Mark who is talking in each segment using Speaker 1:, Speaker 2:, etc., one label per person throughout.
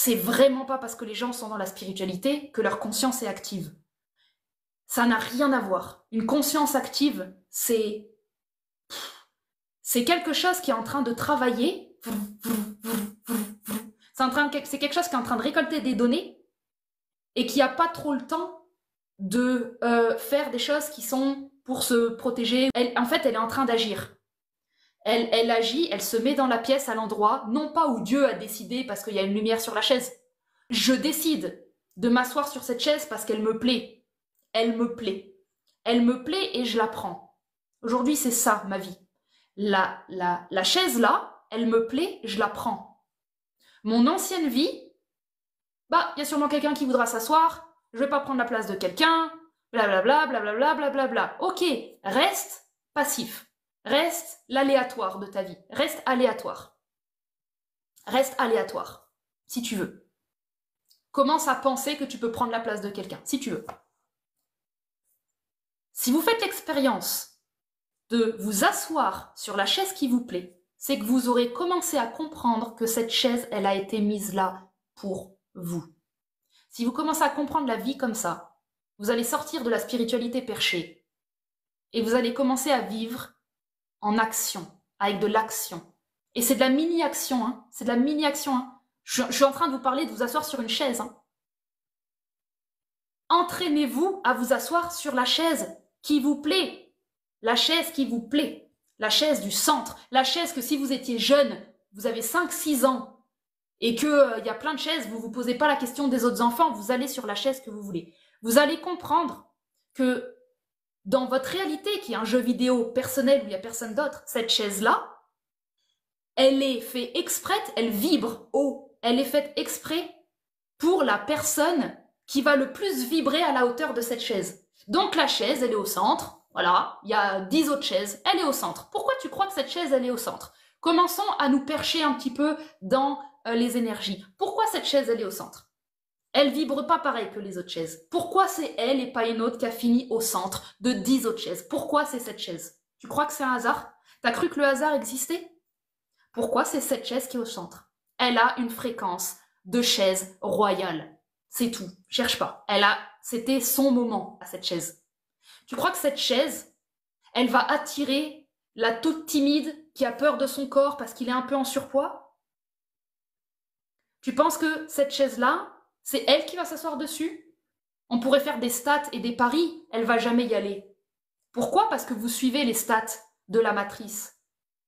Speaker 1: c'est vraiment pas parce que les gens sont dans la spiritualité que leur conscience est active. Ça n'a rien à voir. Une conscience active, c'est quelque chose qui est en train de travailler. C'est quelque chose qui est en train de récolter des données et qui n'a pas trop le temps de faire des choses qui sont pour se protéger. En fait, elle est en train d'agir. Elle agit, elle se met dans la pièce à l'endroit, non pas où Dieu a décidé parce qu'il y a une lumière sur la chaise. Je décide de m'asseoir sur cette chaise parce qu'elle me plaît. Elle me plaît. Elle me plaît et je la prends. Aujourd'hui, c'est ça, ma vie. La chaise là, elle me plaît, je la prends. Mon ancienne vie, il y a sûrement quelqu'un qui voudra s'asseoir, je vais pas prendre la place de quelqu'un, blablabla, blablabla, blablabla. Ok, reste passif. Reste l'aléatoire de ta vie. Reste aléatoire. Reste aléatoire, si tu veux. Commence à penser que tu peux prendre la place de quelqu'un, si tu veux. Si vous faites l'expérience de vous asseoir sur la chaise qui vous plaît, c'est que vous aurez commencé à comprendre que cette chaise, elle a été mise là pour vous. Si vous commencez à comprendre la vie comme ça, vous allez sortir de la spiritualité perchée et vous allez commencer à vivre en action, avec de l'action. Et c'est de la mini-action, hein. C'est de la mini-action, hein. Je suis en train de vous parler de vous asseoir sur une chaise, hein. Entraînez-vous à vous asseoir sur la chaise qui vous plaît. La chaise qui vous plaît. La chaise du centre. La chaise que si vous étiez jeune, vous avez 5-6 ans, et qu'il y a plein de chaises, vous ne vous posez pas la question des autres enfants, vous allez sur la chaise que vous voulez. Vous allez comprendre que dans votre réalité, qui est un jeu vidéo personnel où il n'y a personne d'autre, cette chaise-là, elle est faite exprès, elle vibre haut. Elle est faite exprès pour la personne qui va le plus vibrer à la hauteur de cette chaise. Donc la chaise, elle est au centre. Voilà, il y a 10 autres chaises, elle est au centre. Pourquoi tu crois que cette chaise, elle est au centre? Commençons à nous percher un petit peu dans les énergies. Pourquoi cette chaise, elle est au centre? Elle vibre pas pareil que les autres chaises. Pourquoi c'est elle et pas une autre qui a fini au centre de 10 autres chaises? Pourquoi c'est cette chaise? Tu crois que c'est un hasard? T'as cru que le hasard existait? Pourquoi c'est cette chaise qui est au centre? Elle a une fréquence de chaise royale. C'est tout. Cherche pas. C'était son moment à cette chaise. Tu crois que cette chaise, elle va attirer la toute timide qui a peur de son corps parce qu'il est un peu en surpoids? Tu penses que cette chaise-là, c'est elle qui va s'asseoir dessus? On pourrait faire des stats et des paris, elle va jamais y aller. Pourquoi? Parce que vous suivez les stats de la matrice.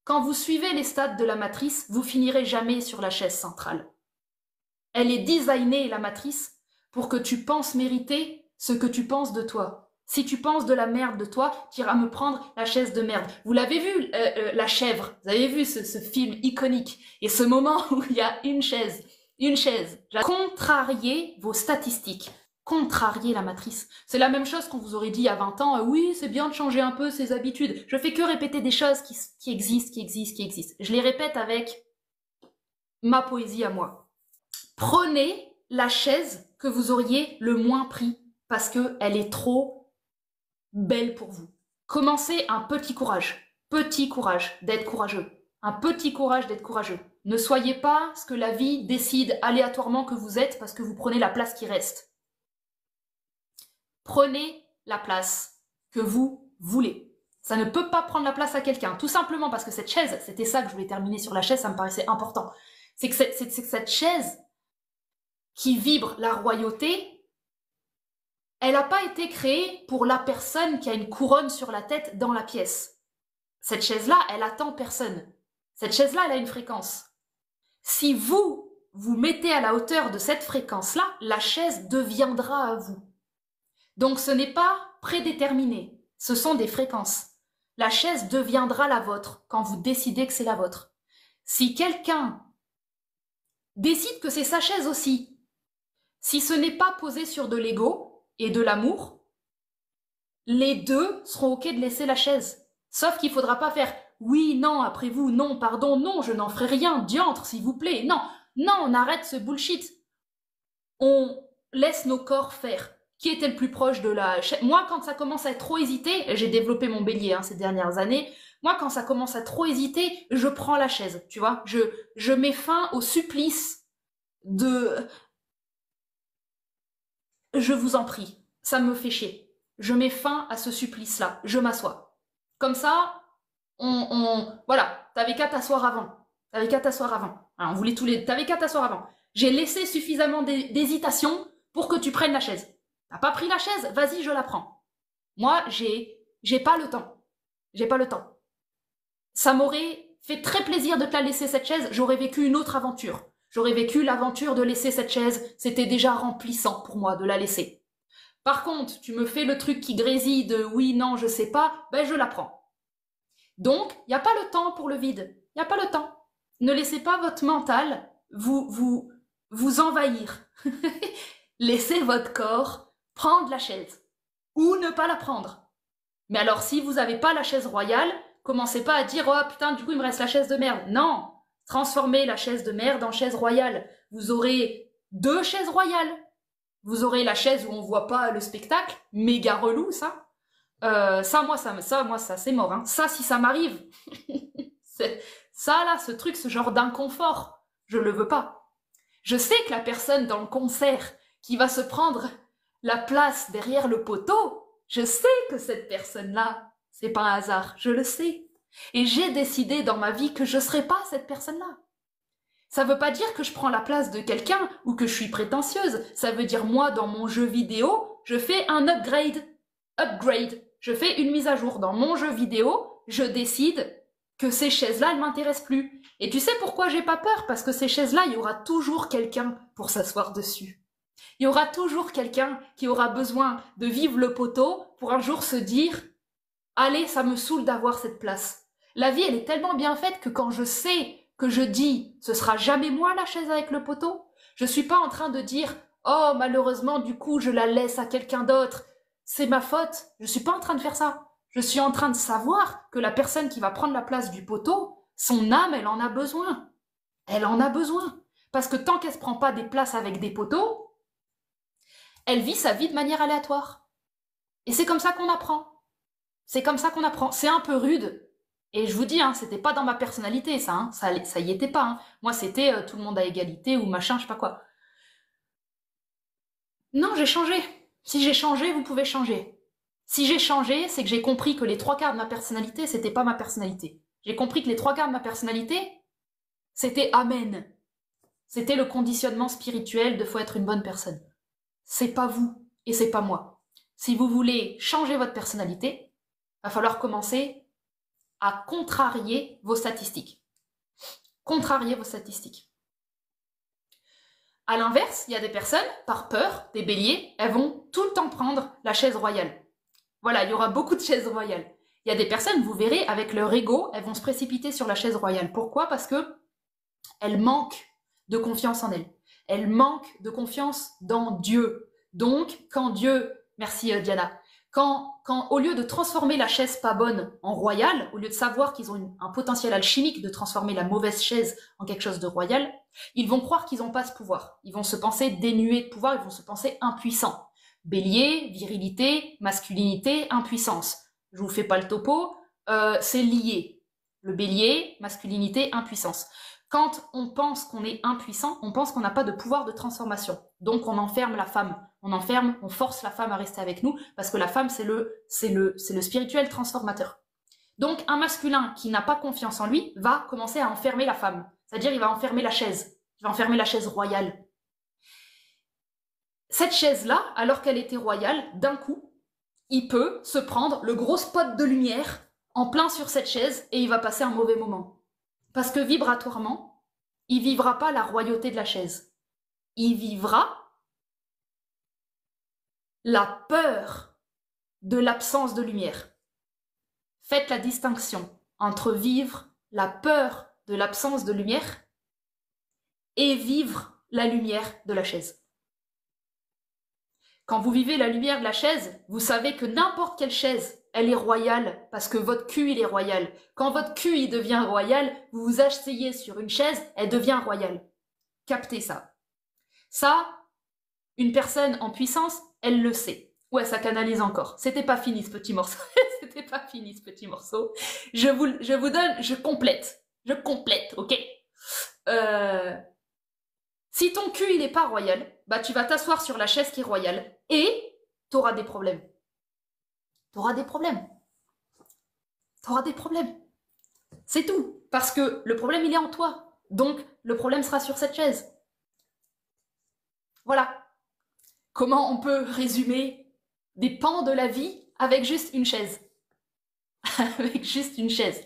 Speaker 1: Quand vous suivez les stats de la matrice, vous finirez jamais sur la chaise centrale. Elle est designée, la matrice, pour que tu penses mériter ce que tu penses de toi. Si tu penses de la merde de toi, tu iras me prendre la chaise de merde. Vous l'avez vu, La Chèvre? Vous avez vu ce film iconique? Et ce moment où il y a une chaise. Contrariez vos statistiques. Contrariez la matrice. C'est la même chose qu'on vous aurait dit il y a 20 ans. Oui, c'est bien de changer un peu ses habitudes. Je fais que répéter des choses qui existent. Je les répète avec ma poésie à moi. Prenez la chaise que vous auriez le moins pris parce qu'elle est trop belle pour vous. Commencez un petit courage. Petit courage d'être courageux. Un petit courage d'être courageux. Ne soyez pas ce que la vie décide aléatoirement que vous êtes parce que vous prenez la place qui reste. Prenez la place que vous voulez. Ça ne peut pas prendre la place à quelqu'un. Tout simplement parce que cette chaise, c'était ça que je voulais terminer sur la chaise, ça me paraissait important. C'est que cette chaise qui vibre la royauté, elle n'a pas été créée pour la personne qui a une couronne sur la tête dans la pièce. Cette chaise-là, elle attend personne. Cette chaise-là, elle a une fréquence. Si vous mettez à la hauteur de cette fréquence-là, la chaise deviendra à vous. Donc ce n'est pas prédéterminé, ce sont des fréquences. La chaise deviendra la vôtre quand vous décidez que c'est la vôtre. Si quelqu'un décide que c'est sa chaise aussi, si ce n'est pas posé sur de l'ego et de l'amour, les deux seront ok de laisser la chaise. Sauf qu'il ne faudra pas faire « oui, non, après vous, non, pardon, non, je n'en ferai rien, diantre, s'il vous plaît. » Non, non, on arrête ce bullshit. On laisse nos corps faire. Qui était le plus proche de la chaise? Moi, quand ça commence à être trop hésité, j'ai développé mon bélier ces dernières années, moi, quand ça commence à trop hésiter, je prends la chaise, tu vois. Je mets fin au supplice de... Je vous en prie, ça me fait chier. Je mets fin à ce supplice-là, je m'assois. Comme ça, voilà, t'avais qu'à t'asseoir avant. T'avais qu'à t'asseoir avant. Alors, on voulait tous les... T'avais qu'à t'asseoir avant. J'ai laissé suffisamment d'hésitation pour que tu prennes la chaise. T'as pas pris la chaise? Vas-y, je la prends. Moi, j'ai pas le temps. J'ai pas le temps. Ça m'aurait fait très plaisir de te la laisser, cette chaise. J'aurais vécu une autre aventure. J'aurais vécu l'aventure de laisser cette chaise. C'était déjà remplissant pour moi de la laisser. Par contre, tu me fais le truc qui grésille de oui, non, je sais pas, ben je la prends. Donc, il n'y a pas le temps pour le vide. Il n'y a pas le temps. Ne laissez pas votre mental vous envahir. Laissez votre corps prendre la chaise. Ou ne pas la prendre. Mais alors, si vous n'avez pas la chaise royale, commencez pas à dire « Oh putain, du coup, il me reste la chaise de merde ». Non, transformez la chaise de merde en chaise royale. Vous aurez 2 chaises royales. Vous aurez la chaise où on voit pas le spectacle, méga relou, ça. Ça, c'est mort. Hein. Ça, si ça m'arrive, ça, là, ce truc, ce genre d'inconfort, je le veux pas. Je sais que la personne dans le concert qui va se prendre la place derrière le poteau, je sais que cette personne-là, c'est pas un hasard, je le sais. Et j'ai décidé dans ma vie que je serai pas cette personne-là. Ça veut pas dire que je prends la place de quelqu'un ou que je suis prétentieuse. Ça veut dire moi, dans mon jeu vidéo, je fais un upgrade. Je fais une mise à jour. Dans mon jeu vidéo, je décide que ces chaises-là, elles m'intéressent plus. Et tu sais pourquoi j'ai pas peur? Parce que ces chaises-là, il y aura toujours quelqu'un pour s'asseoir dessus. Il y aura toujours quelqu'un qui aura besoin de vivre le poteau pour un jour se dire « Allez, ça me saoule d'avoir cette place. » La vie, elle est tellement bien faite que quand je sais que je dis « ce sera jamais moi la chaise avec le poteau », je suis pas en train de dire « oh, malheureusement, du coup, je la laisse à quelqu'un d'autre, c'est ma faute ». Je suis pas en train de faire ça. Je suis en train de savoir que la personne qui va prendre la place du poteau, son âme, elle en a besoin. Elle en a besoin. Parce que tant qu'elle se prend pas des places avec des poteaux, elle vit sa vie de manière aléatoire. Et c'est comme ça qu'on apprend. C'est comme ça qu'on apprend. C'est un peu rude. Et je vous dis, hein, c'était pas dans ma personnalité, ça. Hein. Ça y était pas. Hein. Moi, c'était tout le monde à égalité ou machin, je sais pas quoi. Non, j'ai changé. Si j'ai changé, vous pouvez changer. Si j'ai changé, c'est que j'ai compris que les 3/4 de ma personnalité, c'était pas ma personnalité. J'ai compris que les 3/4 de ma personnalité, c'était amen. C'était le conditionnement spirituel de faut être une bonne personne. C'est pas vous et c'est pas moi. Si vous voulez changer votre personnalité, va falloir commencer à contrarier vos statistiques. Contrarier vos statistiques. À l'inverse, il y a des personnes, par peur, des béliers, elles vont tout le temps prendre la chaise royale. Voilà, il y aura beaucoup de chaises royales. Il y a des personnes, vous verrez, avec leur ego, elles vont se précipiter sur la chaise royale. Pourquoi? Parce que elles manquent de confiance en elles. Elles manquent de confiance dans Dieu. Donc, quand Dieu, merci Diana, quand au lieu de transformer la chaise pas bonne en royale, au lieu de savoir qu'ils ont un potentiel alchimique de transformer la mauvaise chaise en quelque chose de royal, ils vont croire qu'ils n'ont pas ce pouvoir. Ils vont se penser dénués de pouvoir, ils vont se penser impuissants. Bélier, virilité, masculinité, impuissance. Je vous fais pas le topo, c'est lié. Le bélier, masculinité, impuissance. Quand on pense qu'on est impuissant, on pense qu'on n'a pas de pouvoir de transformation. Donc on enferme la femme. On force la femme à rester avec nous parce que la femme, c'est le spirituel transformateur. Donc un masculin qui n'a pas confiance en lui va commencer à enfermer la femme. C'est-à-dire il va enfermer la chaise. Il va enfermer la chaise royale. Cette chaise-là, alors qu'elle était royale, d'un coup, il peut se prendre le gros spot de lumière en plein sur cette chaise et il va passer un mauvais moment. Parce que vibratoirement, il vivra pas la royauté de la chaise. Il vivra la peur de l'absence de lumière. Faites la distinction entre vivre la peur de l'absence de lumière et vivre la lumière de la chaise. Quand vous vivez la lumière de la chaise, vous savez que n'importe quelle chaise, elle est royale parce que votre cul, il est royal. Quand votre cul, il devient royal, vous vous asseyez sur une chaise, elle devient royale. Captez ça. Ça, une personne en puissance, elle le sait. Ouais, ça canalise encore. C'était pas fini ce petit morceau. C'était pas fini ce petit morceau. Je vous donne, je complète. Je complète, ok? Si ton cul, il n'est pas royal, bah tu vas t'asseoir sur la chaise qui est royale et tu auras des problèmes. Tu auras des problèmes. Tu auras des problèmes. C'est tout. Parce que le problème, il est en toi. Donc, le problème sera sur cette chaise. Voilà. Comment on peut résumer des pans de la vie avec juste une chaise? Avec juste une chaise.